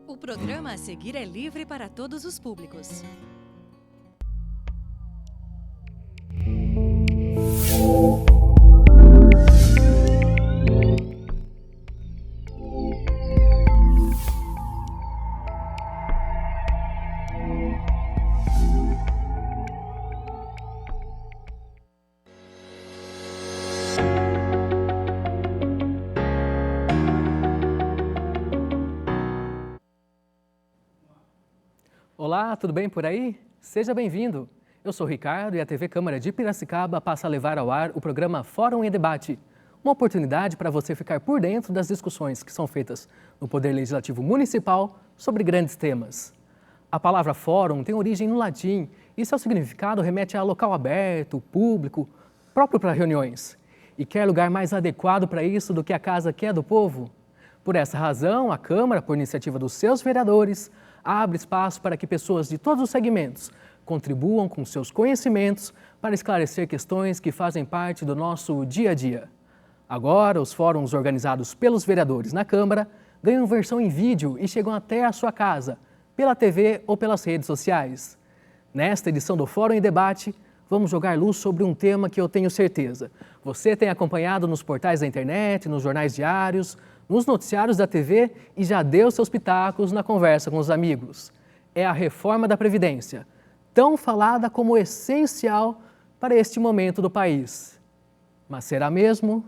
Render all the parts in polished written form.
O programa a seguir é livre para todos os públicos. Olá, tudo bem por aí? Seja bem-vindo! Eu sou o Ricardo e a TV Câmara de Piracicaba passa a levar ao ar o programa Fórum em Debate, uma oportunidade para você ficar por dentro das discussões que são feitas no Poder Legislativo Municipal sobre grandes temas. A palavra fórum tem origem no latim e seu significado remete a local aberto, público, próprio para reuniões. E quer lugar mais adequado para isso do que a casa que é do povo? Por essa razão, a Câmara, por iniciativa dos seus vereadores, abre espaço para que pessoas de todos os segmentos contribuam com seus conhecimentos para esclarecer questões que fazem parte do nosso dia a dia. Agora, os fóruns organizados pelos vereadores na Câmara ganham versão em vídeo e chegam até a sua casa, pela TV ou pelas redes sociais. Nesta edição do Fórum em Debate, vamos jogar luz sobre um tema que eu tenho certeza você tem acompanhado nos portais da internet, nos jornais diários, nos noticiários da TV e já deu seus pitacos na conversa com os amigos. É a reforma da Previdência, tão falada como essencial para este momento do país. Mas será mesmo?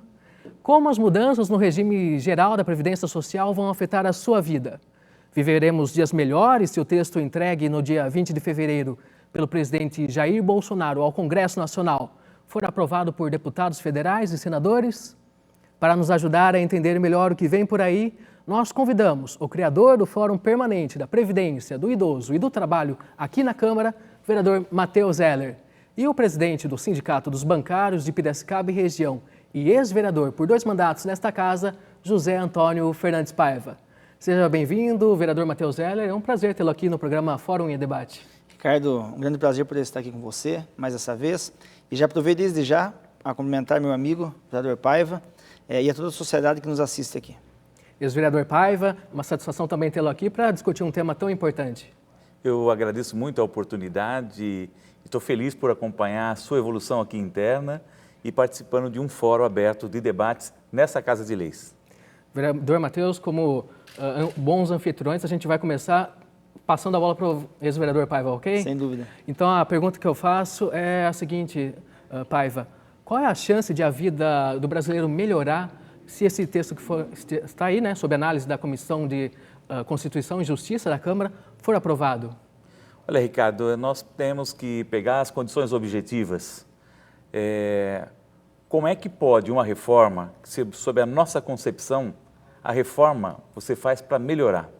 Como as mudanças no regime geral da Previdência Social vão afetar a sua vida? Viveremos dias melhores se o texto entregue no dia 20 de fevereiro pelo presidente Jair Bolsonaro ao Congresso Nacional for aprovado por deputados federais e senadores? Para nos ajudar a entender melhor o que vem por aí, nós convidamos o criador do Fórum Permanente da Previdência, do Idoso e do Trabalho aqui na Câmara, o vereador Matheus Zeller, e o presidente do Sindicato dos Bancários de Piracicaba e Região e ex-vereador por 2 mandatos nesta casa, José Antônio Fernandes Paiva. Seja bem-vindo, vereador Matheus Zeller. É um prazer tê-lo aqui no programa Fórum em Debate. Ricardo, um grande prazer poder estar aqui com você mais essa vez. E já aproveito desde já a cumprimentar meu amigo, vereador Paiva, e a toda a sociedade que nos assiste aqui. Ex-vereador Paiva, uma satisfação também tê-lo aqui para discutir um tema tão importante. Eu agradeço muito a oportunidade e estou feliz por acompanhar a sua evolução aqui interna e participando de um fórum aberto de debates nessa Casa de Leis. Vereador Matheus, como bons anfitriões, a gente vai começar passando a bola para o ex-vereador Paiva, ok? Sem dúvida. Então, a pergunta que eu faço é a seguinte, Paiva. Qual é a chance de a vida do brasileiro melhorar se esse texto que está aí, sob análise da Comissão de Constituição e Justiça da Câmara, for aprovado? Olha, Ricardo, nós temos que pegar as condições objetivas. Como é que pode uma reforma, sob a nossa concepção, a reforma você faz para melhorar?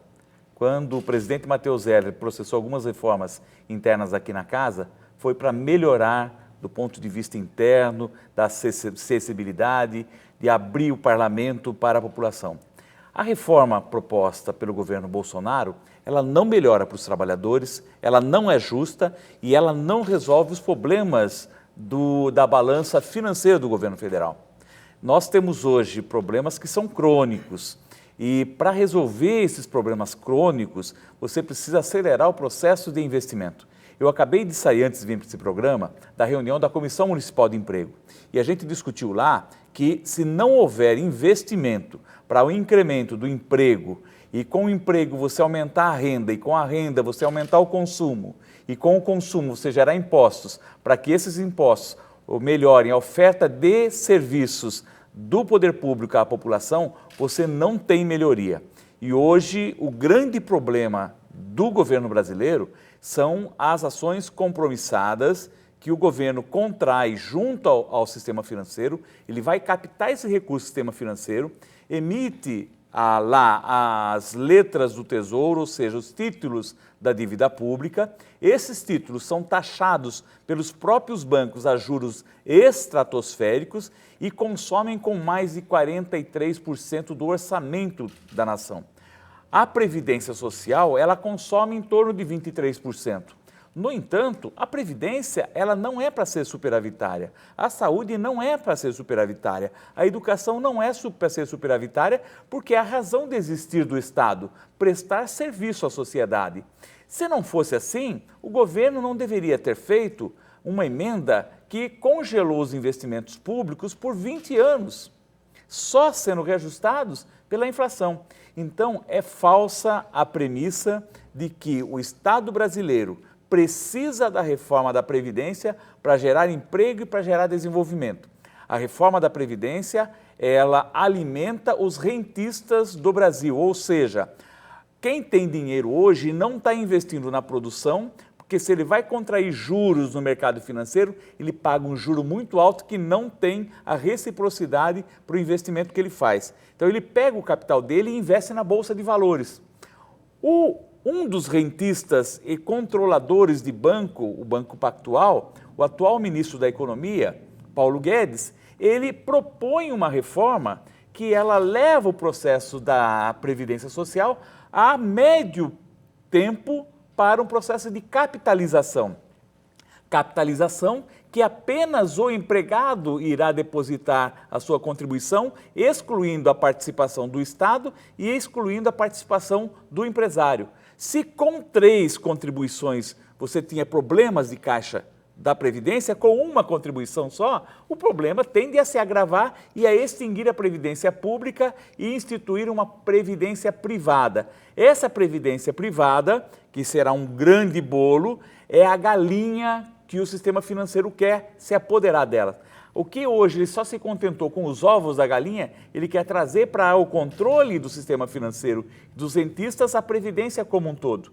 Quando o presidente Matheus Zeller processou algumas reformas internas aqui na casa, foi para melhorar do ponto de vista interno, da acessibilidade, de abrir o parlamento para a população. A reforma proposta pelo governo Bolsonaro, ela não melhora para os trabalhadores, ela não é justa e ela não resolve os problemas da balança financeira do governo federal. Nós temos hoje problemas que são crônicos e para resolver esses problemas crônicos, você precisa acelerar o processo de investimento. Eu acabei de sair, antes de vir para esse programa, da reunião da Comissão Municipal de Emprego. E a gente discutiu lá que se não houver investimento para o incremento do emprego, e com o emprego você aumentar a renda, e com a renda você aumentar o consumo, e com o consumo você gerar impostos, para que esses impostos melhorem a oferta de serviços do poder público à população, você não tem melhoria. E hoje o grande problema do governo brasileiro são as ações compromissadas que o governo contrai junto ao sistema financeiro, ele vai captar esse recurso do sistema financeiro, emite lá as letras do Tesouro, ou seja, os títulos da dívida pública. Esses títulos são taxados pelos próprios bancos a juros estratosféricos e consomem com mais de 43% do orçamento da nação. A Previdência Social, ela consome em torno de 23%. No entanto, a Previdência, ela não é para ser superavitária. A saúde não é para ser superavitária. A educação não é para ser superavitária, porque é a razão de existir do Estado, prestar serviço à sociedade. Se não fosse assim, o governo não deveria ter feito uma emenda que congelou os investimentos públicos por 20 anos, só sendo reajustados pela inflação. Então, é falsa a premissa de que o Estado brasileiro precisa da reforma da Previdência para gerar emprego e para gerar desenvolvimento. A reforma da Previdência, ela alimenta os rentistas do Brasil, ou seja, quem tem dinheiro hoje não está investindo na produção, porque se ele vai contrair juros no mercado financeiro, ele paga um juro muito alto que não tem a reciprocidade para o investimento que ele faz. Então ele pega o capital dele e investe na Bolsa de Valores. Um dos rentistas e controladores de banco, o Banco Pactual, o atual ministro da Economia, Paulo Guedes, ele propõe uma reforma que ela leva o processo da Previdência Social a médio tempo para um processo de capitalização. Capitalização que apenas o empregado irá depositar a sua contribuição, excluindo a participação do Estado e excluindo a participação do empresário. Se com 3 contribuições você tinha problemas de caixa da Previdência, com uma contribuição só, o problema tende a se agravar e a extinguir a Previdência Pública e instituir uma Previdência Privada. Essa Previdência Privada, que será um grande bolo, é a galinha que o sistema financeiro quer se apoderar dela. O que hoje ele só se contentou com os ovos da galinha, ele quer trazer para o controle do sistema financeiro dos rentistas a Previdência como um todo.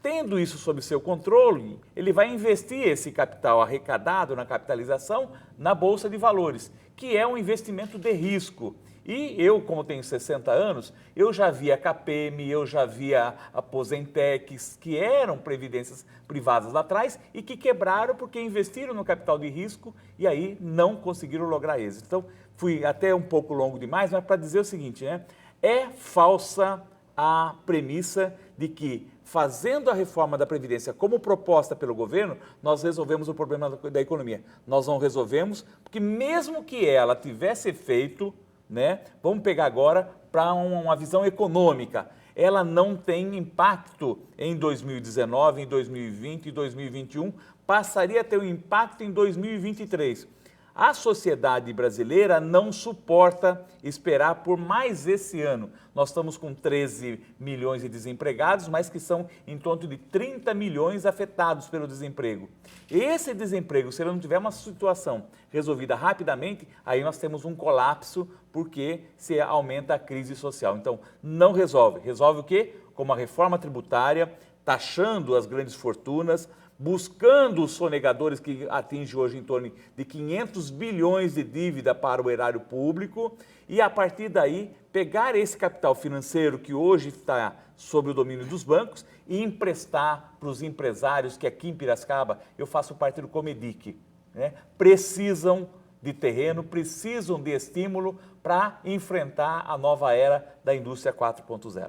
Tendo isso sob seu controle, ele vai investir esse capital arrecadado na capitalização na Bolsa de Valores, que é um investimento de risco. E eu, como tenho 60 anos, eu já vi a CAPEM, eu já vi a Aposentex, que eram previdências privadas lá atrás e que quebraram porque investiram no capital de risco e aí não conseguiram lograr êxito. Então, fui até um pouco longo demais, mas para dizer o seguinte, né? É falsa a premissa de que, fazendo a reforma da Previdência como proposta pelo governo, nós resolvemos o problema da economia. Nós não resolvemos, porque mesmo que ela tivesse feito, né, vamos pegar agora para uma visão econômica, ela não tem impacto em 2019, em 2020 e 2021, passaria a ter um impacto em 2023. A sociedade brasileira não suporta esperar por mais esse ano. Nós estamos com 13 milhões de desempregados, mas que são em torno de 30 milhões afetados pelo desemprego. Esse desemprego, se ele não tiver uma situação resolvida rapidamente, aí nós temos um colapso, porque se aumenta a crise social. Então, não resolve. Resolve o quê? Com uma reforma tributária, taxando as grandes fortunas, buscando os sonegadores que atinge hoje em torno de 500 bilhões de dívida para o erário público e, a partir daí, pegar esse capital financeiro que hoje está sob o domínio dos bancos e emprestar para os empresários que aqui em Piracicaba, eu faço parte do Comedic, né? Precisam de terreno, precisam de estímulo para enfrentar a nova era da indústria 4.0.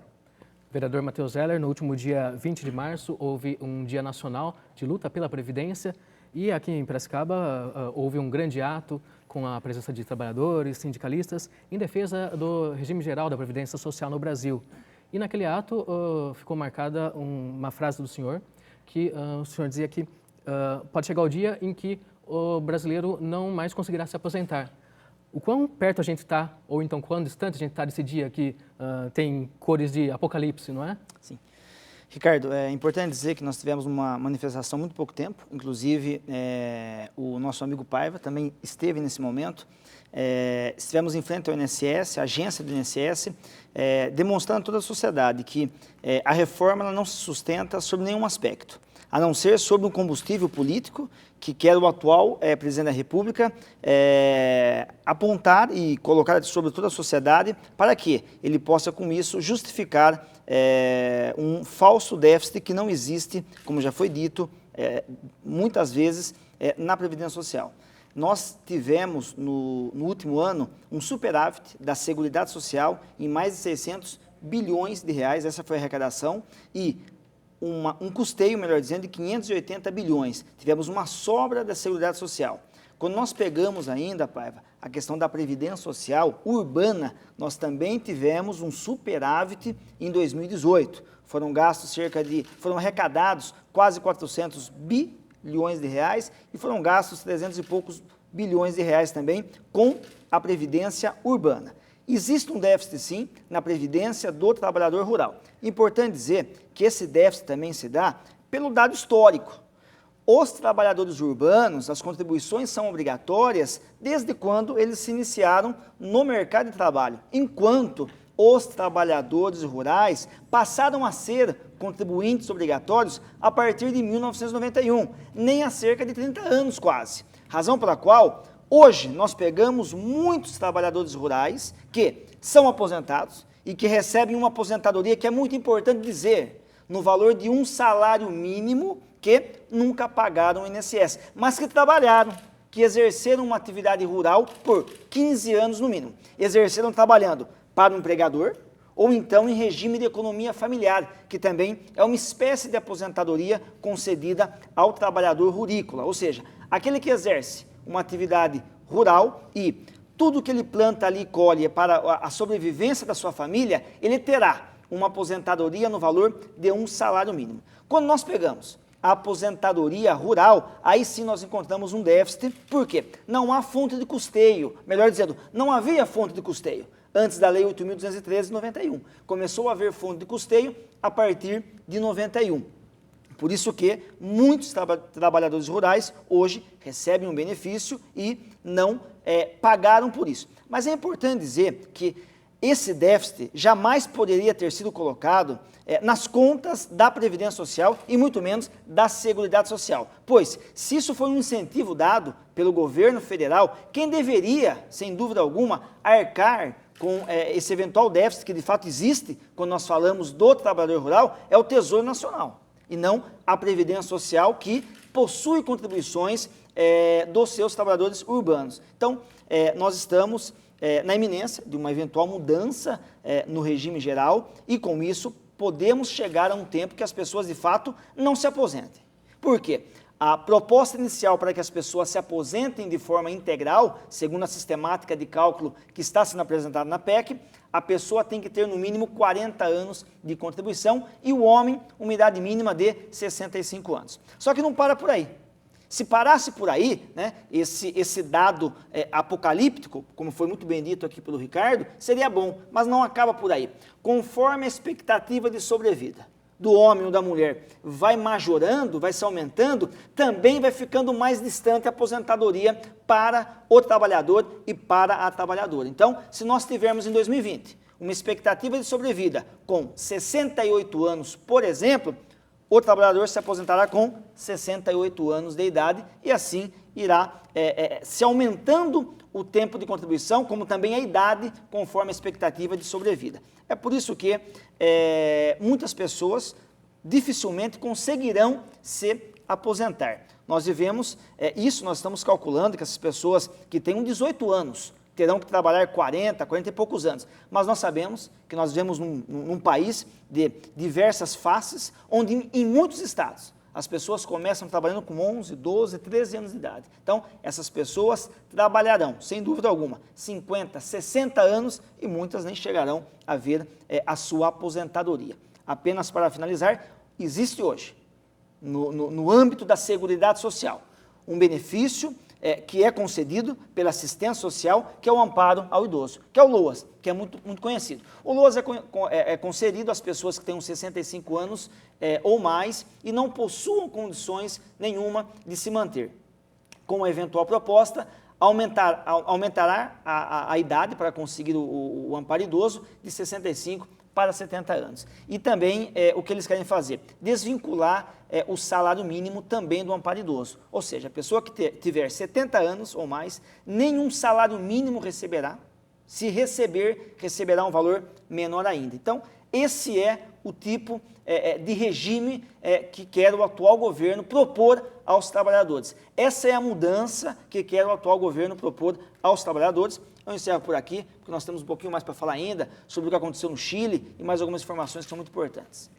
Vereador Matheus Zeller, no último dia 20 de março, houve um dia nacional de luta pela Previdência e aqui em Piracicaba houve um grande ato com a presença de trabalhadores, sindicalistas, em defesa do regime geral da Previdência Social no Brasil. E naquele ato ficou marcada uma frase do senhor, que o senhor dizia que pode chegar o dia em que o brasileiro não mais conseguirá se aposentar. O quão perto a gente está, ou então quão distante a gente está desse dia que tem cores de apocalipse, não é? Sim. Ricardo, é importante dizer que nós tivemos uma manifestação há muito pouco tempo, inclusive o nosso amigo Paiva também esteve nesse momento. Estivemos em frente ao INSS, a agência do INSS, demonstrando a toda a sociedade que a reforma ela não se sustenta sobre nenhum aspecto, a não ser sobre um combustível político que quer o atual presidente da República apontar e colocar sobre toda a sociedade para que ele possa, com isso, justificar um falso déficit que não existe, como já foi dito, muitas vezes, na Previdência Social. Nós tivemos, no último ano, um superávit da Seguridade Social em mais de 600 bilhões de reais, essa foi a arrecadação, e um custeio, melhor dizendo, de 580 bilhões. Tivemos uma sobra da Seguridade Social. Quando nós pegamos ainda, Paiva, a questão da Previdência Social urbana, nós também tivemos um superávit em 2018. Foram arrecadados quase 400 bilhões de reais e foram gastos 300 e poucos bilhões de reais também com a Previdência Urbana. Existe um déficit, sim, na Previdência do trabalhador rural. Importante dizer que esse déficit também se dá pelo dado histórico. Os trabalhadores urbanos, as contribuições são obrigatórias desde quando eles se iniciaram no mercado de trabalho, enquanto os trabalhadores rurais passaram a ser contribuintes obrigatórios a partir de 1991, nem há cerca de 30 anos quase. Razão pela qual, hoje, nós pegamos muitos trabalhadores rurais que são aposentados e que recebem uma aposentadoria que é muito importante dizer, no valor de um salário mínimo que nunca pagaram o INSS, mas que trabalharam, que exerceram uma atividade rural por 15 anos no mínimo. Exerceram trabalhando para o empregador ou então em regime de economia familiar, que também é uma espécie de aposentadoria concedida ao trabalhador rurícola, ou seja, aquele que exerce uma atividade rural e tudo que ele planta ali e colhe para a sobrevivência da sua família, ele terá uma aposentadoria no valor de um salário mínimo. Quando nós pegamos a aposentadoria rural, aí sim nós encontramos um déficit, por quê? Não há fonte de custeio, melhor dizendo, não havia fonte de custeio antes da Lei 8.213 de 91. Começou a haver fonte de custeio a partir de 91. Por isso que muitos trabalhadores rurais hoje recebem um benefício e não pagaram por isso. Mas é importante dizer que esse déficit jamais poderia ter sido colocado nas contas da Previdência Social e muito menos da Seguridade Social. Pois, se isso foi um incentivo dado pelo governo federal, quem deveria, sem dúvida alguma, arcar com esse eventual déficit que de fato existe quando nós falamos do trabalhador rural é o Tesouro Nacional e não a Previdência Social, que possui contribuições dos seus trabalhadores urbanos. Então, nós estamos na iminência de uma eventual mudança no regime geral e, com isso, podemos chegar a um tempo que as pessoas, de fato, não se aposentem. Por quê? A proposta inicial para que as pessoas se aposentem de forma integral, segundo a sistemática de cálculo que está sendo apresentada na PEC, a pessoa tem que ter no mínimo 40 anos de contribuição e o homem uma idade mínima de 65 anos. Só que não para por aí. Se parasse por aí, né, esse dado apocalíptico, como foi muito bem dito aqui pelo Ricardo, seria bom, mas não acaba por aí. Conforme a expectativa de sobrevida do homem ou da mulher vai majorando, vai se aumentando, também vai ficando mais distante a aposentadoria para o trabalhador e para a trabalhadora. Então, se nós tivermos em 2020 uma expectativa de sobrevida com 68 anos, por exemplo, o trabalhador se aposentará com 68 anos de idade e assim irá se aumentando o tempo de contribuição, como também a idade, conforme a expectativa de sobrevida. É por isso que muitas pessoas dificilmente conseguirão se aposentar. Nós vivemos isso, nós estamos calculando que essas pessoas que têm 18 anos terão que trabalhar 40 e poucos anos. Mas nós sabemos que nós vivemos num país de diversas faces, onde em muitos estados as pessoas começam trabalhando com 11, 12, 13 anos de idade. Então, essas pessoas trabalharão, sem dúvida alguma, 50, 60 anos e muitas nem chegarão a ver a sua aposentadoria. Apenas para finalizar, existe hoje, no âmbito da Seguridade Social, um benefício que é concedido pela assistência social, que é o amparo ao idoso, que é o LOAS, que é muito conhecido. O LOAS é concedido às pessoas que tenham 65 anos ou mais e não possuam condições nenhuma de se manter. Com a eventual proposta, aumentará a idade para conseguir o amparo idoso de 65 para 70 anos. E também o que eles querem fazer? Desvincular o salário mínimo também do amparo idoso. Ou seja, a pessoa que tiver 70 anos ou mais, nenhum salário mínimo receberá. Se receber, receberá um valor menor ainda. Então, esse é o tipo de regime que quer o atual governo propor aos trabalhadores. Essa é a mudança que quer o atual governo propor aos trabalhadores. Eu encerro por aqui, porque nós temos um pouquinho mais para falar ainda sobre o que aconteceu no Chile e mais algumas informações que são muito importantes.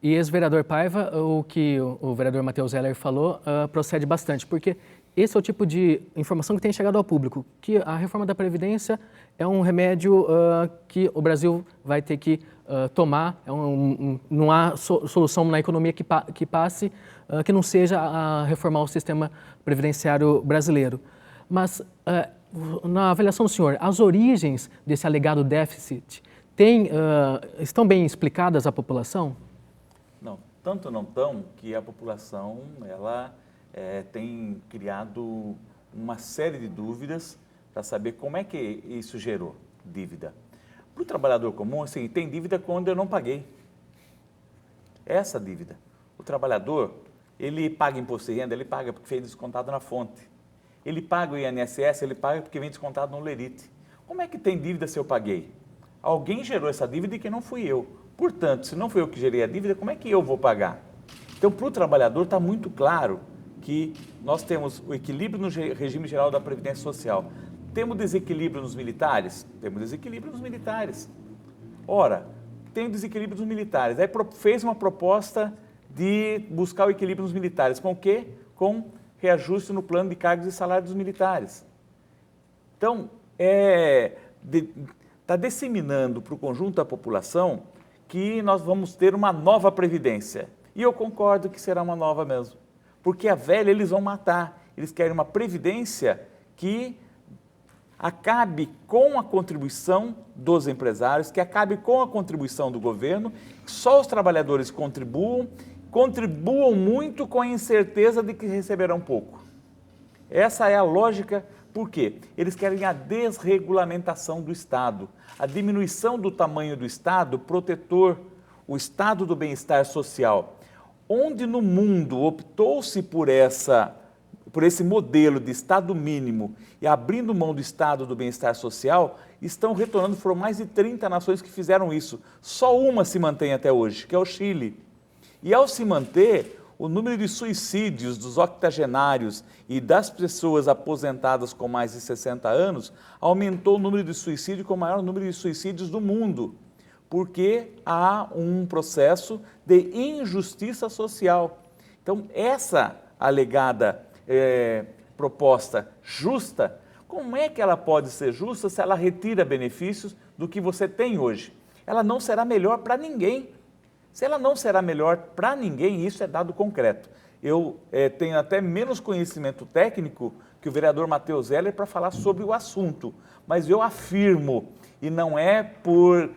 E ex-vereador Paiva, o que o vereador Matheus Zeller falou, procede bastante, porque esse é o tipo de informação que tem chegado ao público, que a reforma da Previdência é um remédio que o Brasil vai ter que tomar, não há solução na economia que passe, que não seja a reformar o sistema previdenciário brasileiro. Mas, na avaliação do senhor, as origens desse alegado déficit estão bem explicadas à população? Não, tanto não tão que a população ela tem criado uma série de dúvidas para saber como é que isso gerou dívida. Para o trabalhador comum, assim, tem dívida quando eu não paguei. Essa dívida. O trabalhador, ele paga imposto de renda, ele paga porque fez descontado na fonte. Ele paga o INSS, ele paga porque vem descontado no lerite. Como é que tem dívida se eu paguei? Alguém gerou essa dívida e que não fui eu. Portanto, se não foi eu que gerei a dívida, como é que eu vou pagar? Então, para o trabalhador está muito claro que nós temos o equilíbrio no regime geral da Previdência Social. Temos desequilíbrio nos militares? Temos desequilíbrio nos militares. Ora, tem desequilíbrio nos militares. Aí fez uma proposta de buscar o equilíbrio nos militares. Com o quê? Com reajuste no plano de cargos e salários dos militares. Então, está disseminando para o conjunto da população que nós vamos ter uma nova Previdência. E eu concordo que será uma nova mesmo. Porque a velha eles vão matar. Eles querem uma Previdência que acabe com a contribuição dos empresários, que acabe com a contribuição do governo, que só os trabalhadores contribuam muito com a incerteza de que receberão pouco. Essa é a lógica, por quê? Eles querem a desregulamentação do Estado, a diminuição do tamanho do Estado protetor, o Estado do bem-estar social. Onde no mundo optou-se por esse modelo de Estado mínimo e abrindo mão do Estado do bem-estar social, estão retornando, foram mais de 30 nações que fizeram isso. Só uma se mantém até hoje, que é o Chile. E ao se manter, o número de suicídios dos octogenários e das pessoas aposentadas com mais de 60 anos aumentou o número de suicídio com o maior número de suicídios do mundo, porque há um processo de injustiça social. Então, essa alegada proposta justa, como é que ela pode ser justa se ela retira benefícios do que você tem hoje? Ela não será melhor para ninguém. Se ela não será melhor para ninguém, isso é dado concreto. Eu tenho até menos conhecimento técnico que o vereador Matheus Zeller para falar sobre o assunto, mas eu afirmo, e não é por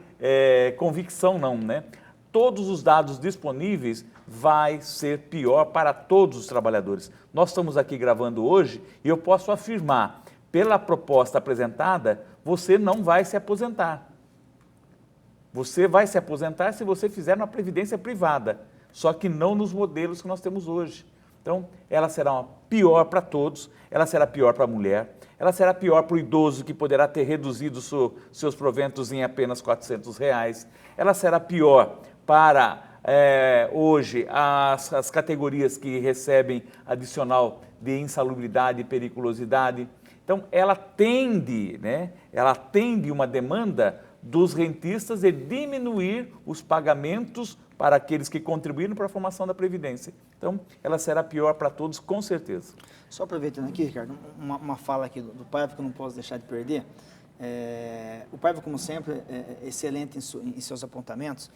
convicção não, né? Todos os dados disponíveis vai ser pior para todos os trabalhadores. Nós estamos aqui gravando hoje e eu posso afirmar, pela proposta apresentada, você não vai se aposentar. Você vai se aposentar se você fizer uma previdência privada, só que não nos modelos que nós temos hoje. Então, ela será pior para todos, ela será pior para a mulher, ela será pior para o idoso que poderá ter reduzido seus proventos em apenas R$400, ela será pior para hoje as categorias que recebem adicional de insalubridade e periculosidade. Então, ela atende uma demanda dos rentistas de diminuir os pagamentos para aqueles que contribuíram para a formação da Previdência. Então, ela será pior para todos, com certeza. Só aproveitando aqui, Ricardo, uma fala aqui do Paiva que eu não posso deixar de perder. O Paiva, como sempre, é excelente em seus apontamentos.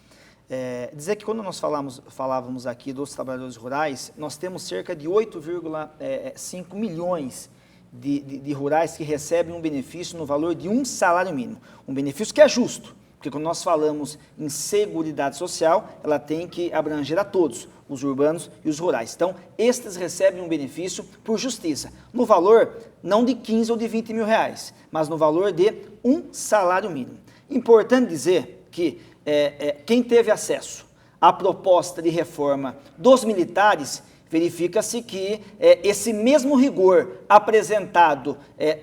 Dizer que quando nós falávamos aqui dos trabalhadores rurais, nós temos cerca de 8,5 milhões de rurais que recebem um benefício no valor de um salário mínimo. Um benefício que é justo, porque quando nós falamos em seguridade social, ela tem que abranger a todos, os urbanos e os rurais. Então, estes recebem um benefício por justiça, no valor não de 15 ou de 20 mil reais, mas no valor de um salário mínimo. Importante dizer que quem teve acesso à proposta de reforma dos militares, verifica-se que esse mesmo rigor apresentado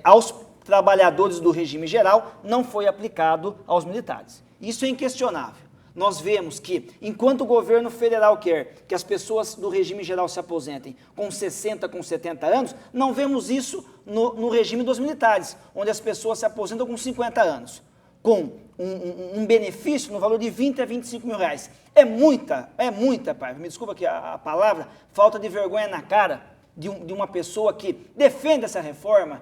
aos trabalhadores do regime geral não foi aplicado aos militares. Isso é inquestionável. Nós vemos que, enquanto o governo federal quer que as pessoas do regime geral se aposentem com 60, com 70 anos, não vemos isso no regime dos militares, onde as pessoas se aposentam com 50 anos. com um benefício no valor de 20 a 25 mil reais. É muita, Paiva, me desculpa aqui a palavra, falta de vergonha na cara de uma pessoa que defende essa reforma,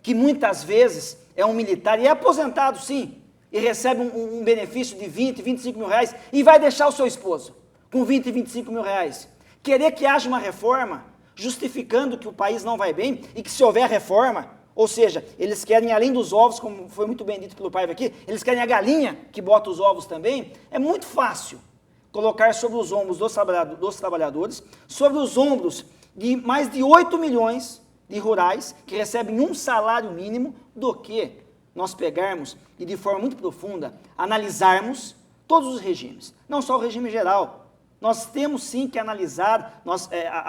que muitas vezes é um militar e é aposentado sim, e recebe um benefício de 20, 25 mil reais e vai deixar o seu esposo com 20 e 25 mil reais. Querer que haja uma reforma justificando que o país não vai bem e que se houver reforma, ou seja, eles querem além dos ovos, como foi muito bem dito pelo Paiva aqui, eles querem a galinha que bota os ovos também. É muito fácil colocar sobre os ombros dos trabalhadores, sobre os ombros de mais de 8 milhões de rurais que recebem um salário mínimo, do que nós pegarmos e de forma muito profunda analisarmos todos os regimes, não só o regime geral. Nós temos sim que analisar,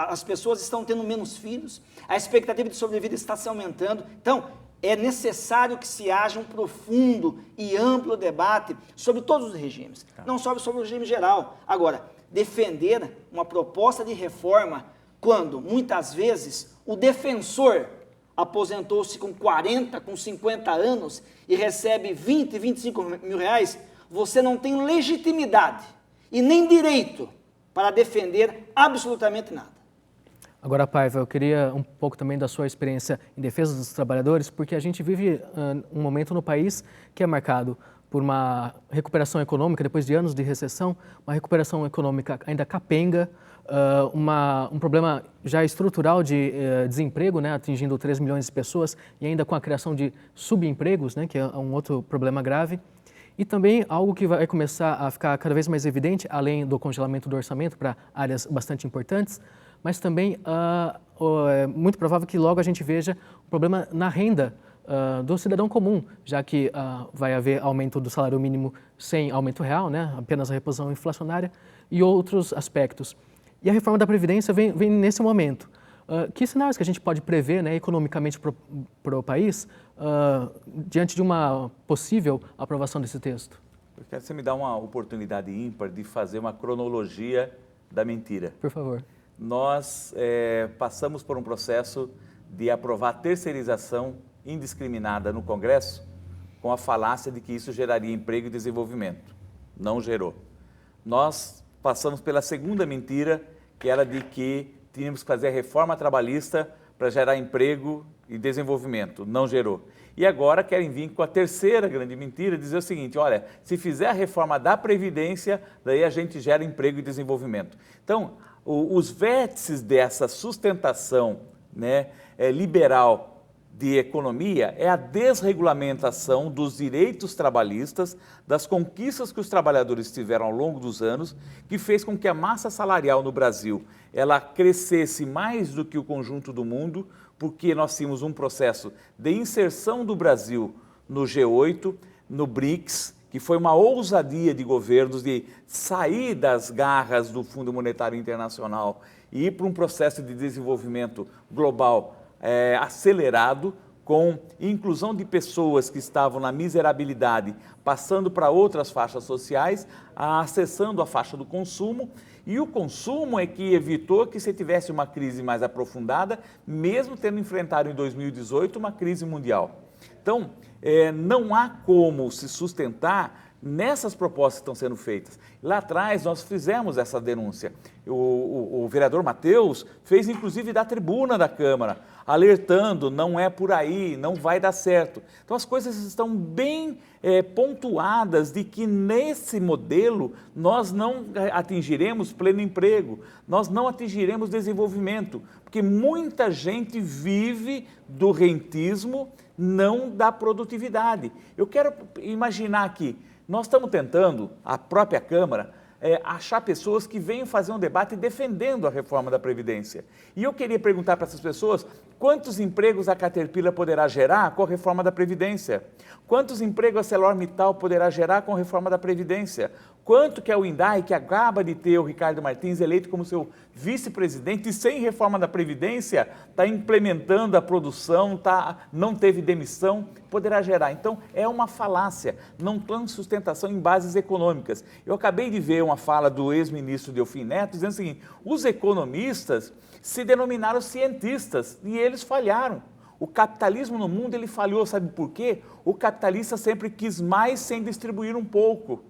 as pessoas estão tendo menos filhos, a expectativa de sobrevida está se aumentando, então é necessário que se haja um profundo e amplo debate sobre todos os regimes, não só sobre o regime geral. Agora, defender uma proposta de reforma quando, muitas vezes, o defensor aposentou-se com 40, com 50 anos e recebe 20, 25 mil reais, você não tem legitimidade e nem direito para defender absolutamente nada. Agora, Paiva, eu queria um pouco também da sua experiência em defesa dos trabalhadores, porque a gente vive um momento no país que é marcado por uma recuperação econômica, depois de anos de recessão, uma recuperação econômica ainda capenga, um problema já estrutural de desemprego, né, atingindo 3 milhões de pessoas, e ainda com a criação de subempregos, né, que é um outro problema grave. E também algo que vai começar a ficar cada vez mais evidente, além do congelamento do orçamento para áreas bastante importantes, mas também é muito provável que logo a gente veja um problema na renda do cidadão comum, já que vai haver aumento do salário mínimo sem aumento real, né, apenas a reposição inflacionária e outros aspectos. E a reforma da Previdência vem nesse momento. Que cenários que a gente pode prever, né, economicamente para o país diante de uma possível aprovação desse texto? Eu quero que você me dá uma oportunidade ímpar de fazer uma cronologia da mentira. Por favor. Nós passamos por um processo de aprovar terceirização indiscriminada no Congresso com a falácia de que isso geraria emprego e desenvolvimento. Não gerou. Nós passamos pela segunda mentira, que era de que tínhamos que fazer a reforma trabalhista para gerar emprego e desenvolvimento. Não gerou. E agora querem vir com a terceira grande mentira, dizer o seguinte: olha, se fizer a reforma da Previdência, daí a gente gera emprego e desenvolvimento. Então, os vértices dessa sustentação, né, liberal de economia é a desregulamentação dos direitos trabalhistas, das conquistas que os trabalhadores tiveram ao longo dos anos, que fez com que a massa salarial no Brasil ela crescesse mais do que o conjunto do mundo, porque nós tínhamos um processo de inserção do Brasil no G8, no BRICS, que foi uma ousadia de governos de sair das garras do Fundo Monetário Internacional e ir para um processo de desenvolvimento global acelerado, com inclusão de pessoas que estavam na miserabilidade, passando para outras faixas sociais, acessando a faixa do consumo, e o consumo é que evitou que se tivesse uma crise mais aprofundada, mesmo tendo enfrentado em 2018 uma crise mundial. Então, não há como se sustentar nessas propostas que estão sendo feitas. Lá atrás nós fizemos essa denúncia. O vereador Matheus fez inclusive da tribuna da Câmara, alertando, não é por aí, não vai dar certo. Então as coisas estão bem pontuadas de que nesse modelo nós não atingiremos pleno emprego, nós não atingiremos desenvolvimento, porque muita gente vive do rentismo, não da produtividade. Eu quero imaginar aqui, nós estamos tentando, a própria Câmara, achar pessoas que venham fazer um debate defendendo a reforma da Previdência. E eu queria perguntar para essas pessoas, quantos empregos a Caterpillar poderá gerar com a reforma da Previdência? Quantos empregos a ArcelorMittal poderá gerar com a reforma da Previdência? Quanto que a Hyundai, que acaba de ter o Ricardo Martins eleito como seu vice-presidente e sem reforma da Previdência, está implementando a produção, não teve demissão, poderá gerar. Então, é uma falácia, não tem sustentação em bases econômicas. Eu acabei de ver uma fala do ex-ministro Delfim Neto dizendo o seguinte: os economistas se denominaram cientistas e eles falharam. O capitalismo no mundo ele falhou, sabe por quê? O capitalista sempre quis mais sem distribuir um pouco.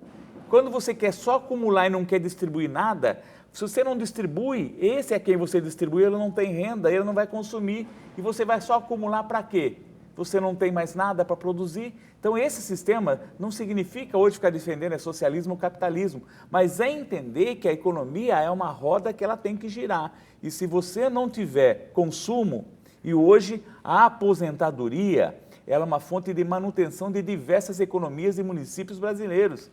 Quando você quer só acumular e não quer distribuir nada, se você não distribui, esse é quem você distribui, ele não tem renda, ele não vai consumir e você vai só acumular para quê? Você não tem mais nada para produzir. Então esse sistema não significa hoje ficar defendendo socialismo ou capitalismo, mas é entender que a economia é uma roda que ela tem que girar. E se você não tiver consumo, e hoje a aposentadoria ela é uma fonte de manutenção de diversas economias e municípios brasileiros.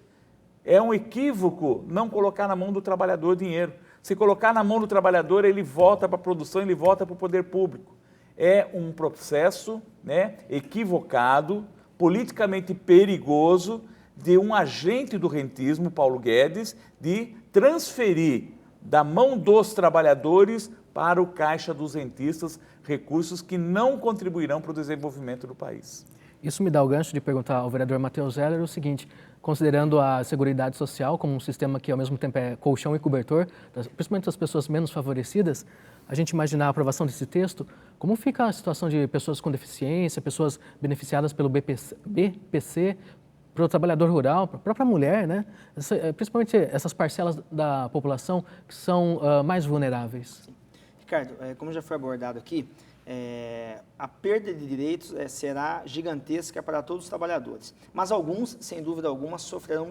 É um equívoco não colocar na mão do trabalhador dinheiro. Se colocar na mão do trabalhador, ele volta para a produção, ele volta para o poder público. É um processo, né, equivocado, politicamente perigoso, de um agente do rentismo, Paulo Guedes, de transferir da mão dos trabalhadores para o caixa dos rentistas recursos que não contribuirão para o desenvolvimento do país. Isso me dá o gancho de perguntar ao vereador Matheus Zeller o seguinte: considerando a Seguridade Social como um sistema que ao mesmo tempo é colchão e cobertor, principalmente das pessoas menos favorecidas, a gente imaginar a aprovação desse texto, como fica a situação de pessoas com deficiência, pessoas beneficiadas pelo BPC, para o trabalhador rural, para a própria mulher, né? Principalmente essas parcelas da população que são mais vulneráveis. Ricardo, como já foi abordado aqui, a perda de direitos será gigantesca para todos os trabalhadores, mas alguns, sem dúvida alguma, sofrerão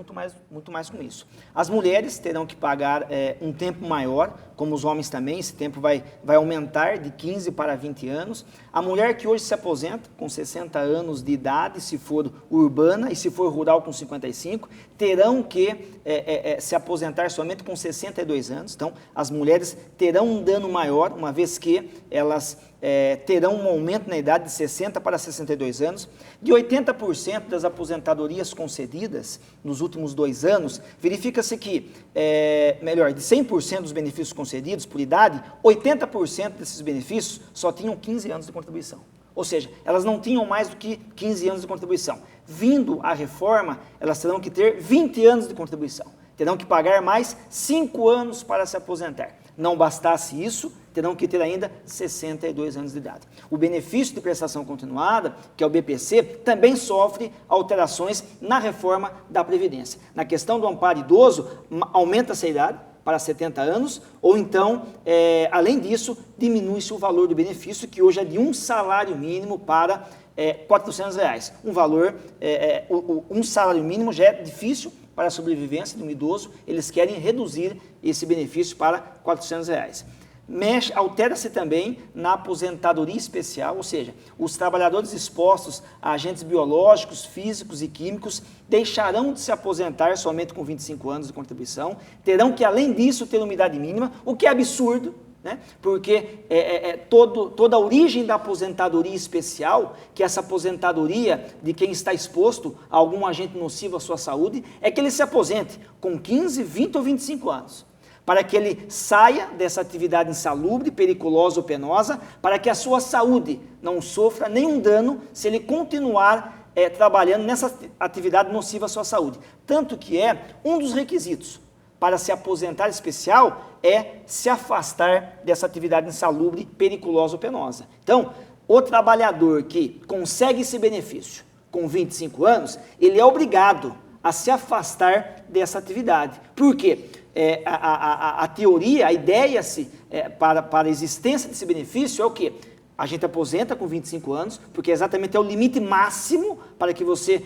muito mais com isso. As mulheres terão que pagar um tempo maior, como os homens também, esse tempo vai aumentar de 15 para 20 anos. A mulher que hoje se aposenta com 60 anos de idade, se for urbana, e se for rural com 55, terão que se aposentar somente com 62 anos. Então, as mulheres terão um dano maior, uma vez que elas terão um aumento na idade de 60 para 62 anos. De 80% das aposentadorias concedidas nos últimos 2 anos, verifica-se que, de 100% dos benefícios concedidos por idade, 80% desses benefícios só tinham 15 anos de contribuição. Ou seja, elas não tinham mais do que 15 anos de contribuição. Vindo a reforma, elas terão que ter 20 anos de contribuição. Terão que pagar mais 5 anos para se aposentar. Não bastasse isso, terão que ter ainda 62 anos de idade. O benefício de prestação continuada, que é o BPC, também sofre alterações na reforma da Previdência. Na questão do amparo idoso, aumenta-se a idade para 70 anos, ou então, além disso, diminui-se o valor do benefício, que hoje é de um salário mínimo para R$400. Um valor, um salário mínimo já é difícil para a sobrevivência de um idoso, eles querem reduzir esse benefício para R$400. Altera-se também na aposentadoria especial, ou seja, os trabalhadores expostos a agentes biológicos, físicos e químicos deixarão de se aposentar somente com 25 anos de contribuição, terão que, além disso, ter uma idade mínima, o que é absurdo, né? Porque toda a origem da aposentadoria especial, que é essa aposentadoria de quem está exposto a algum agente nocivo à sua saúde, é que ele se aposente com 15, 20 ou 25 anos. Para que ele saia dessa atividade insalubre, periculosa ou penosa, para que a sua saúde não sofra nenhum dano se ele continuar trabalhando nessa atividade nociva à sua saúde. Tanto que um dos requisitos para se aposentar especial é se afastar dessa atividade insalubre, periculosa ou penosa. Então, o trabalhador que consegue esse benefício com 25 anos, ele é obrigado a se afastar dessa atividade. Por quê? A teoria, a ideia para a existência desse benefício é o quê? A gente aposenta com 25 anos, porque exatamente é o limite máximo para que você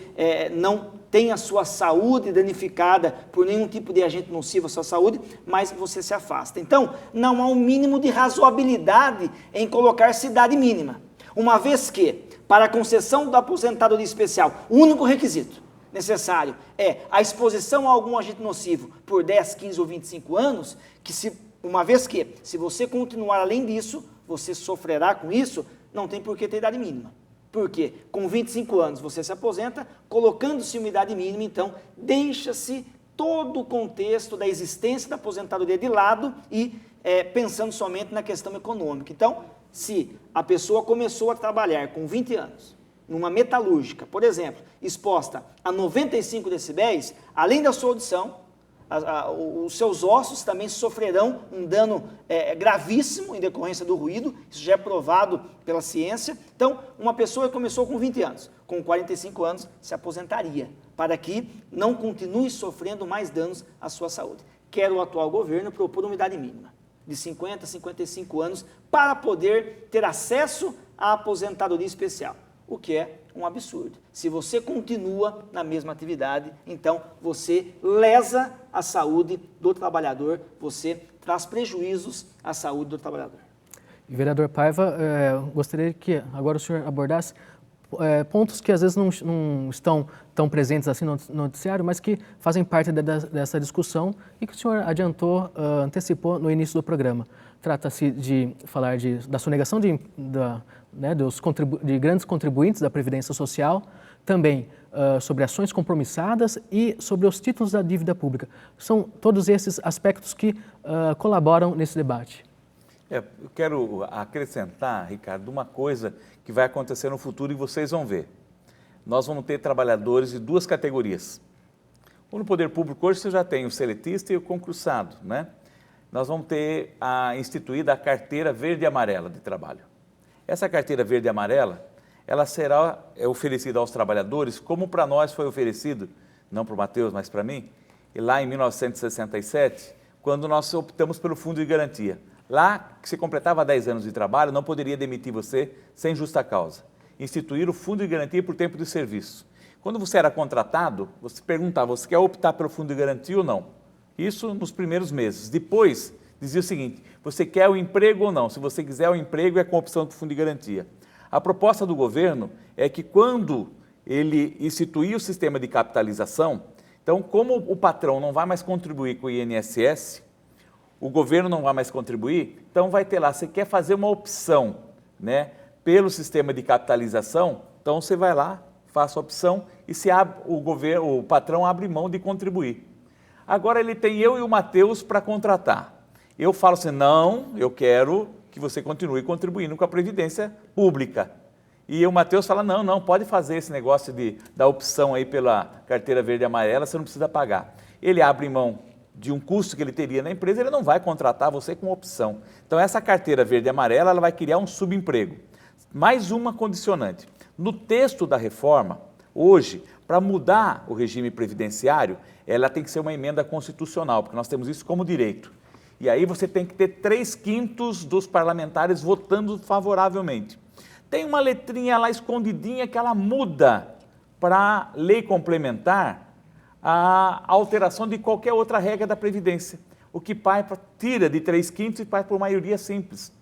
não tenha a sua saúde danificada por nenhum tipo de agente nocivo à sua saúde, mas você se afasta. Então, não há um mínimo de razoabilidade em colocar-se idade mínima, uma vez que, para a concessão da aposentadoria especial, o único requisito necessário é a exposição a algum agente nocivo por 10, 15 ou 25 anos, uma vez que, se você continuar além disso, você sofrerá com isso, não tem por que ter idade mínima. Porque com 25 anos você se aposenta, colocando-se uma idade mínima, então deixa-se todo o contexto da existência da aposentadoria de lado e pensando somente na questão econômica. Então, se a pessoa começou a trabalhar com 20 anos, numa metalúrgica, por exemplo, exposta a 95 decibéis, além da sua audição, os seus ossos também sofrerão um dano gravíssimo em decorrência do ruído, isso já é provado pela ciência. Então, uma pessoa que começou com 20 anos, com 45 anos, se aposentaria, para que não continue sofrendo mais danos à sua saúde. Quer o atual governo propor uma idade mínima de 50 a 55 anos para poder ter acesso à aposentadoria especial, o que é um absurdo. Se você continua na mesma atividade, então você lesa a saúde do trabalhador, você traz prejuízos à saúde do trabalhador. E, vereador Paiva, gostaria que agora o senhor abordasse pontos que às vezes não estão tão presentes assim no noticiário, mas que fazem parte dessa discussão e que o senhor adiantou, antecipou no início do programa. Trata-se de falar da sonegação de grandes contribuintes da Previdência Social, também sobre ações compromissadas e sobre os títulos da dívida pública. São todos esses aspectos que colaboram nesse debate. Eu quero acrescentar, Ricardo, uma coisa que vai acontecer no futuro e vocês vão ver. Nós vamos ter trabalhadores de duas categorias. No poder público hoje você já tem o seletista e o concursado, né? Nós vamos ter instituída a carteira verde e amarela de trabalho. Essa carteira verde e amarela, ela será oferecida aos trabalhadores como para nós foi oferecido, não para o Matheus, mas para mim, e lá em 1967, quando nós optamos pelo fundo de garantia. Lá, que se completava 10 anos de trabalho, não poderia demitir você sem justa causa. Instituir o fundo de garantia por tempo de serviço. Quando você era contratado, você perguntava, você quer optar pelo fundo de garantia ou não? Isso nos primeiros meses. Depois, dizia o seguinte, você quer o emprego ou não? Se você quiser o emprego, é com opção do fundo de garantia. A proposta do governo é que quando ele instituir o sistema de capitalização, então como o patrão não vai mais contribuir com o INSS, o governo não vai mais contribuir, então vai ter lá, você quer fazer uma opção, né, pelo sistema de capitalização, então você vai lá, faça a opção e o patrão abre mão de contribuir. Agora ele tem eu e o Matheus para contratar. Eu falo assim, não, eu quero que você continue contribuindo com a Previdência Pública. E o Matheus fala, não, pode fazer esse negócio da opção aí pela carteira verde e amarela, você não precisa pagar. Ele abre mão de um custo que ele teria na empresa, ele não vai contratar você com opção. Então essa carteira verde e amarela, ela vai criar um subemprego. Mais uma condicionante. No texto da reforma, hoje, para mudar o regime previdenciário, ela tem que ser uma emenda constitucional, porque nós temos isso como direito. E aí você tem que ter 3/5 dos parlamentares votando favoravelmente. Tem uma letrinha lá escondidinha que ela muda para lei complementar a alteração de qualquer outra regra da Previdência. O que tira de 3/5 e vai por maioria simples.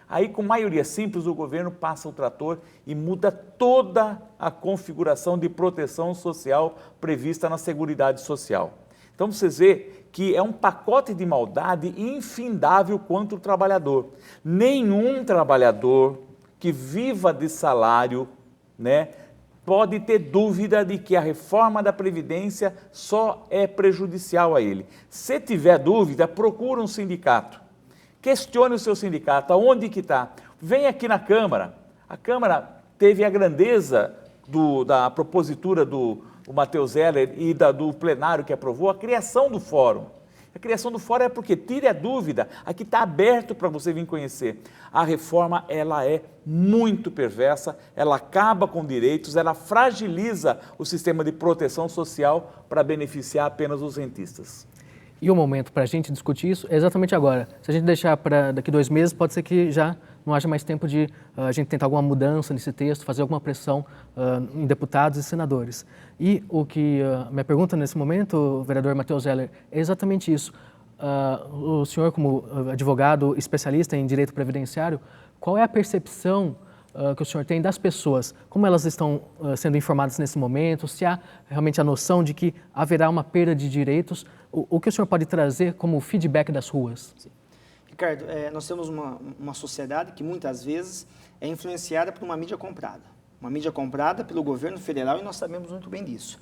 Aí, com maioria simples, o governo passa o trator e muda toda a configuração de proteção social prevista na Seguridade Social. Então, vocês veem que é um pacote de maldade infindável contra o trabalhador. Nenhum trabalhador que viva de salário, né, pode ter dúvida de que a reforma da Previdência só é prejudicial a ele. Se tiver dúvida, procura um sindicato. Questione o seu sindicato, aonde que está? Vem aqui na Câmara. A Câmara teve a grandeza da propositura do Matheus Zeller e do plenário que aprovou a criação do fórum. A criação do fórum é porque tire a dúvida, aqui está aberto para você vir conhecer. A reforma, ela é muito perversa, ela acaba com direitos, ela fragiliza o sistema de proteção social para beneficiar apenas os rentistas. E o momento para a gente discutir isso é exatamente agora. Se a gente deixar para daqui 2 meses, pode ser que já não haja mais tempo de a gente tentar alguma mudança nesse texto, fazer alguma pressão em deputados e senadores. E o que minha pergunta nesse momento, vereador Matheus Zeller, é exatamente isso. O senhor, como advogado especialista em direito previdenciário, qual é a percepção que o senhor tem das pessoas? Como elas estão sendo informadas nesse momento? Se há realmente a noção de que haverá uma perda de direitos? O que o senhor pode trazer como feedback das ruas? Sim. Ricardo, nós temos uma sociedade que muitas vezes é influenciada por uma mídia comprada. Uma mídia comprada pelo governo federal e nós sabemos muito bem disso.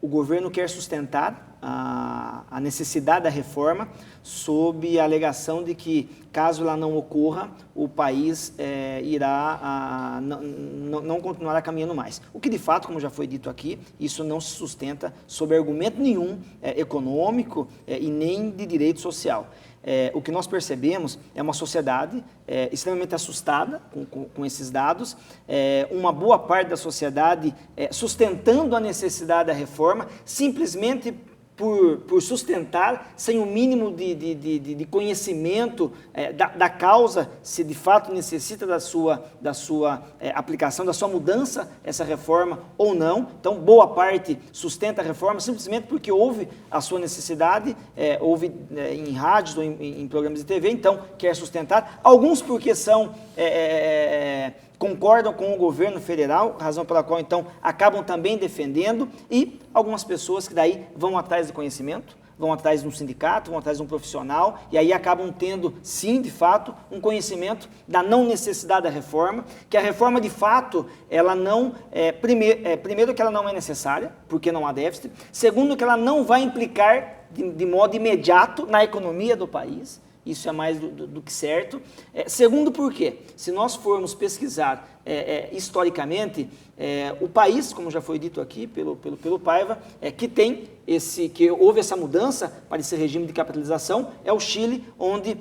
O governo quer sustentar a necessidade da reforma sob a alegação de que, caso ela não ocorra, o país não continuará caminhando mais. O que, de fato, como já foi dito aqui, isso não se sustenta sob argumento nenhum econômico e nem de direito social. O que nós percebemos é uma sociedade extremamente assustada com esses dados, uma boa parte da sociedade sustentando a necessidade da reforma, simplesmente por sustentar, sem o mínimo de conhecimento da causa, se de fato necessita da sua aplicação, da sua mudança, essa reforma ou não. Então, boa parte sustenta a reforma simplesmente porque houve a sua necessidade, houve em rádios ou em programas de TV, então quer sustentar. Alguns porque concordam com o governo federal, razão pela qual, então, acabam também defendendo, e algumas pessoas que daí vão atrás de conhecimento, vão atrás de um sindicato, vão atrás de um profissional, e aí acabam tendo, sim, de fato, um conhecimento da não necessidade da reforma, que a reforma, de fato, ela não, primeiro que ela não é necessária, porque não há déficit, segundo que ela não vai implicar de modo imediato na economia do país. Isso é mais do que certo. Segundo, porque se nós formos pesquisar historicamente, o país, como já foi dito aqui pelo Paiva, que houve essa mudança para esse regime de capitalização, é o Chile, onde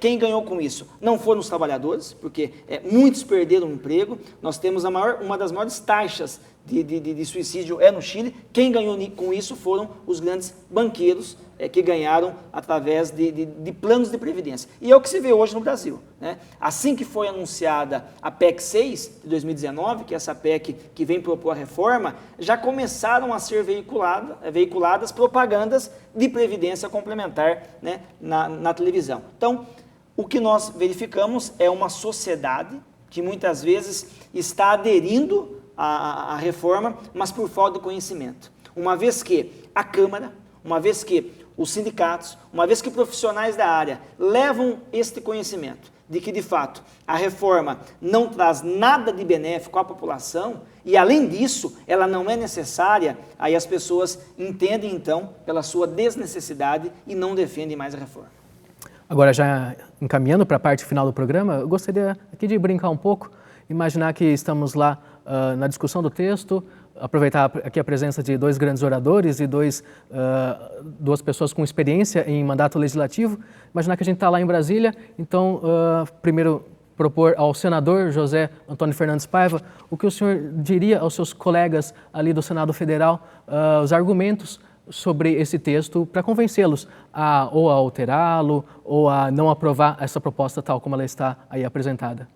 quem ganhou com isso não foram os trabalhadores, porque muitos perderam o emprego. Nós temos uma das maiores taxas de suicídio no Chile. Quem ganhou com isso foram os grandes banqueiros, que ganharam através de planos de previdência. E é o que se vê hoje no Brasil, né? Assim que foi anunciada a PEC 6 de 2019, que é essa PEC que vem propor a reforma, já começaram a ser veiculadas propagandas de previdência complementar, né, na televisão. Então, o que nós verificamos é uma sociedade que muitas vezes está aderindo à reforma, mas por falta de conhecimento. Uma vez que a Câmara, uma vez que os sindicatos, uma vez que profissionais da área levam este conhecimento de que, de fato, a reforma não traz nada de benéfico à população e, além disso, ela não é necessária, aí as pessoas entendem, então, pela sua desnecessidade e não defendem mais a reforma. Agora, já encaminhando para a parte final do programa, eu gostaria aqui de brincar um pouco, imaginar que estamos lá na discussão do texto, aproveitar aqui a presença de dois grandes oradores e duas pessoas com experiência em mandato legislativo. Imaginar que a gente está lá em Brasília, então, primeiro propor ao senador José Antônio Fernandes Paiva, o que o senhor diria aos seus colegas ali do Senado Federal, os argumentos sobre esse texto para convencê-los ou a alterá-lo ou a não aprovar essa proposta tal como ela está aí apresentada?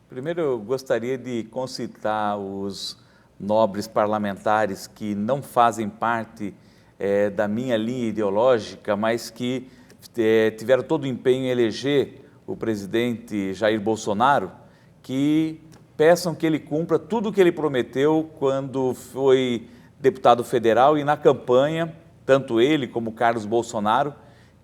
Primeiro, eu gostaria de concitar os nobres parlamentares que não fazem parte da minha linha ideológica, mas que tiveram todo o empenho em eleger o presidente Jair Bolsonaro, que peçam que ele cumpra tudo o que ele prometeu quando foi deputado federal e na campanha, tanto ele como Carlos Bolsonaro,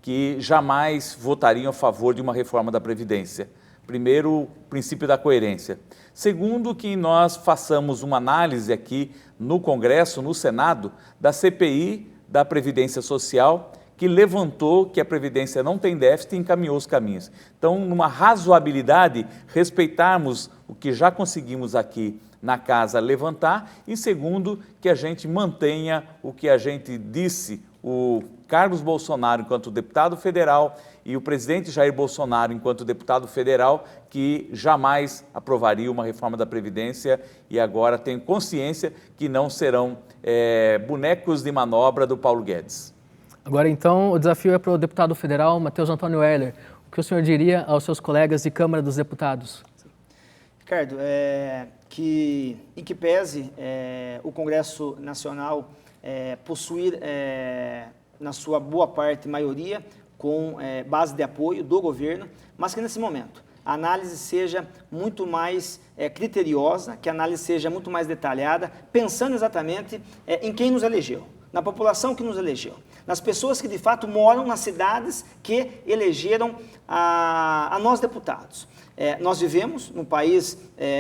que jamais votariam a favor de uma reforma da Previdência. Primeiro, o princípio da coerência. Segundo, que nós façamos uma análise aqui no Congresso, no Senado, da CPI da Previdência Social, que levantou que a Previdência não tem déficit e encaminhou os caminhos. Então, numa razoabilidade, respeitarmos o que já conseguimos aqui na casa levantar, e segundo, que a gente mantenha o que a gente disse, o Carlos Bolsonaro enquanto deputado federal e o presidente Jair Bolsonaro enquanto deputado federal, que jamais aprovaria uma reforma da Previdência e agora tem consciência que não serão bonecos de manobra do Paulo Guedes. Agora, então, o desafio é para o deputado federal Matheus Antônio Heller. O que o senhor diria aos seus colegas de Câmara dos Deputados? Ricardo, em que pese o Congresso Nacional possuir, na sua boa parte, maioria, com base de apoio do governo, mas que nesse momento a análise seja muito mais criteriosa, que a análise seja muito mais detalhada, pensando exatamente em quem nos elegeu, na população que nos elegeu, nas pessoas que de fato moram nas cidades que elegeram a nós deputados. Nós vivemos num país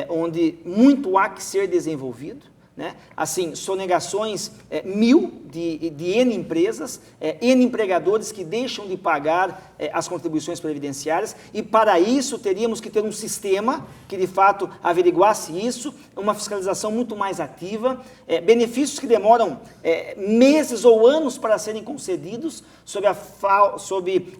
onde muito há que ser desenvolvido. né? Assim, sonegações 1000 de N empresas, N empregadores que deixam de pagar as contribuições previdenciárias, e para isso teríamos que ter um sistema que de fato averiguasse isso, uma fiscalização muito mais ativa, benefícios que demoram meses ou anos para serem concedidos sob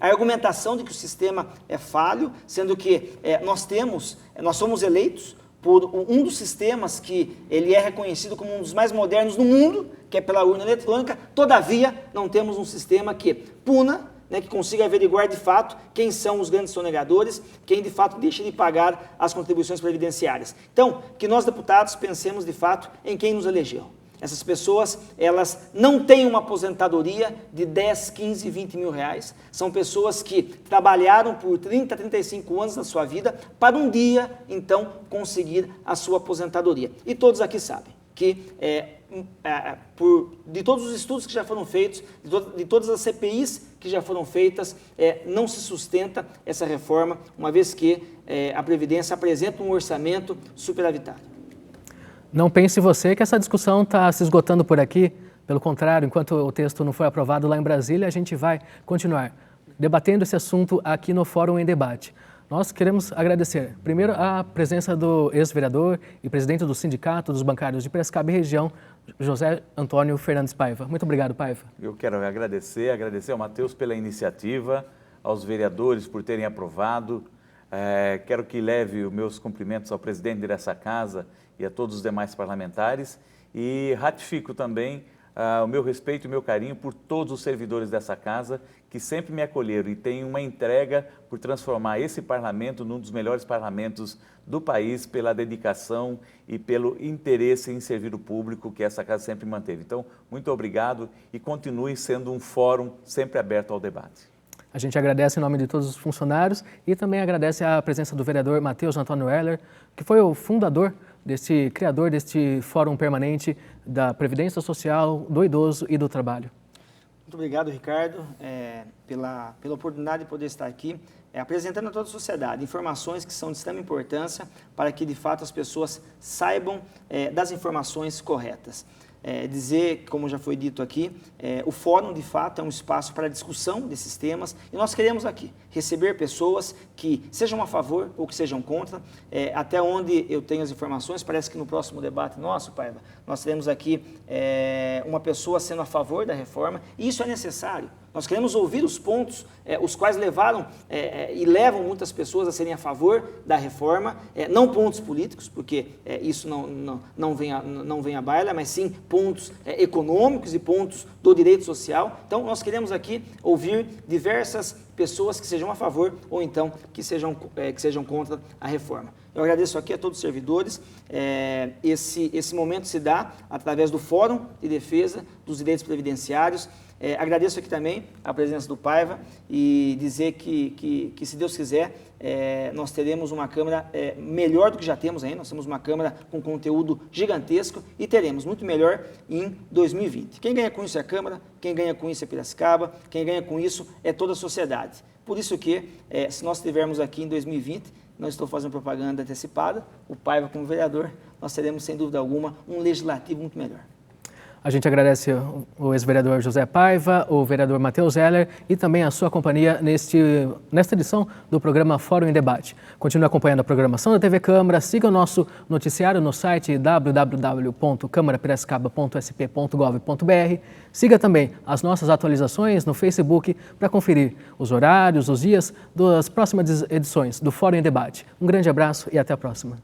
a argumentação de que o sistema é falho, sendo que nós somos eleitos por um dos sistemas que ele é reconhecido como um dos mais modernos no mundo, que é pela urna eletrônica. Todavia, não temos um sistema que puna, né, que consiga averiguar de fato quem são os grandes sonegadores, quem de fato deixa de pagar as contribuições previdenciárias. Então, que nós deputados pensemos de fato em quem nos elegeu. Essas pessoas, elas não têm uma aposentadoria de 10, 15, 20 mil reais. São pessoas que trabalharam por 30, 35 anos da sua vida para um dia, então, conseguir a sua aposentadoria. E todos aqui sabem que, de todos os estudos que já foram feitos, de todas as CPIs que já foram feitas, não se sustenta essa reforma, uma vez que a Previdência apresenta um orçamento superavitário. Não pense você que essa discussão está se esgotando por aqui. Pelo contrário, enquanto o texto não foi aprovado lá em Brasília, a gente vai continuar debatendo esse assunto aqui no Fórum em Debate. Nós queremos agradecer, primeiro, a presença do ex-vereador e presidente do Sindicato dos Bancários de Piracicaba e Região, José Antônio Fernandes Paiva. Muito obrigado, Paiva. Eu quero agradecer ao Matheus pela iniciativa, aos vereadores por terem aprovado. Quero que leve os meus cumprimentos ao presidente dessa casa e a todos os demais parlamentares, e ratifico também o meu respeito e o meu carinho por todos os servidores dessa casa que sempre me acolheram e têm uma entrega por transformar esse parlamento num dos melhores parlamentos do país pela dedicação e pelo interesse em servir o público que essa casa sempre manteve. Então, muito obrigado e continue sendo um fórum sempre aberto ao debate. A gente agradece em nome de todos os funcionários e também agradece a presença do vereador Matheus Antônio Heller, que foi o criador deste Fórum Permanente da Previdência Social, do Idoso e do Trabalho. Muito obrigado, Ricardo, pela oportunidade de poder estar aqui, apresentando a toda a sociedade informações que são de extrema importância para que, de fato, as pessoas saibam das informações corretas. Dizer, como já foi dito aqui, o fórum, de fato, é um espaço para discussão desses temas e nós queremos aqui receber pessoas que sejam a favor ou que sejam contra. Até onde eu tenho as informações, parece que no próximo debate nosso, Paiva, nós teremos aqui uma pessoa sendo a favor da reforma, e isso é necessário. Nós queremos ouvir os pontos, os quais levaram e levam muitas pessoas a serem a favor da reforma, não pontos políticos, porque isso não vem à baila, mas sim pontos econômicos e pontos do direito social. Então, nós queremos aqui ouvir diversas pessoas que sejam a favor ou então que sejam contra a reforma. Eu agradeço aqui a todos os servidores. Esse momento se dá através do Fórum de Defesa dos Direitos Previdenciários. Agradeço aqui também a presença do Paiva e dizer que se Deus quiser, nós teremos uma Câmara melhor do que já temos aí. Nós temos uma Câmara com conteúdo gigantesco e teremos muito melhor em 2020. Quem ganha com isso é a Câmara, quem ganha com isso é Piracicaba, quem ganha com isso é toda a sociedade. Por isso que, se nós estivermos aqui em 2020, não estou fazendo propaganda antecipada, o Paiva como vereador, nós teremos, sem dúvida alguma, um legislativo muito melhor. A gente agradece o ex-vereador José Paiva, o vereador Matheus Heller e também a sua companhia nesta edição do programa Fórum em Debate. Continue acompanhando a programação da TV Câmara, siga o nosso noticiário no site www.câmarapiracicaba.sp.gov.br, siga também as nossas atualizações no Facebook para conferir os horários, os dias das próximas edições do Fórum em Debate. Um grande abraço e até a próxima.